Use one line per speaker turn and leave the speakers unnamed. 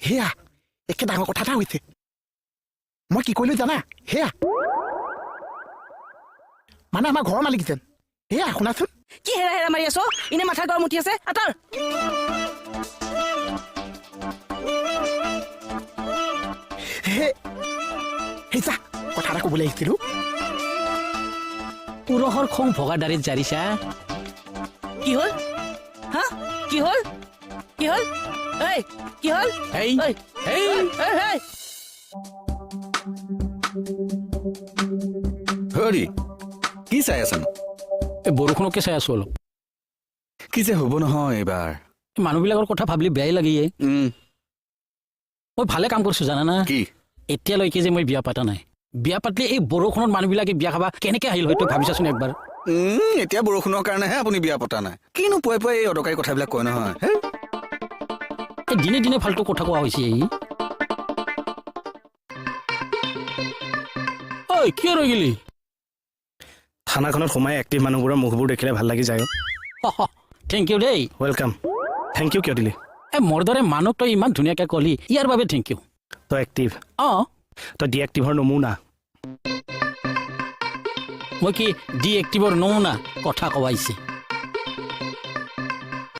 হেয়া একে ডাঙৰ কথা এটা হৈছে মই কি কৰিলো জানা হেয়া মানে আমাৰ ঘৰৰ মালিক যেন হেয়া শুনাচোন
কি হেৰা হেৰা মাৰি আছ ইনে মাথা গৰম উঠি আছে আতৰ
হে হেইছা কথা এটা ক'বলৈ আহিছিলো
পুৰুষৰ খং ভগা দাৰিত জাৰিছা
কি হল হা কি হল কি হল এই কি হল
এই
এই
এই
এই এই
হৰি কি চাই আছানো
এই বৰষুণকে চাই আছো অলপ
কি যে হ'ব নহয় এইবাৰ
এই মানুহবিলাকৰ কথা ভাবিলে বেয়াই লাগে মই ভালে কাম কৰিছো জানানা
কি
এতিয়ালৈকে যে মই বিয়া পাতা নাই বিয়া পাতিলে এই বৰষুণত মানুহবিলাকে বিয়া খাবা কেনেকে আহিল হয়তো ভাবিছাচোন একবাৰ
এতিয়া বৰষুণৰ কাৰণেহে আপুনি বিয়া পতা নাই কিনো পুৱাই পুৱাই এই অদৰকাৰী কথাবিলাক কয় নহয়
এই দিনে দিনে ফাল্টু কথা কোৱা হৈছে এই ঐ কিয় ৰৈ গেলি
থানাখনত সোমাই এক্টিভ মানুহবোৰৰ মুখবোৰ দেখিলে ভাল লাগি যায়
থেংক ইউ দেই
ৱেলকাম থেংক ইউ কিয় দিলি
এই মোৰ দৰে মানুহক তই ইমান ধুনীয়াকৈ ক'লি ইয়াৰ বাবে থেংক ইউ
তই এক্টিভ
অঁ
তই ডিএক্টিভৰ নমুনা
মই কি ডি এক্টিভৰ নমুনা কথা কোৱাইছে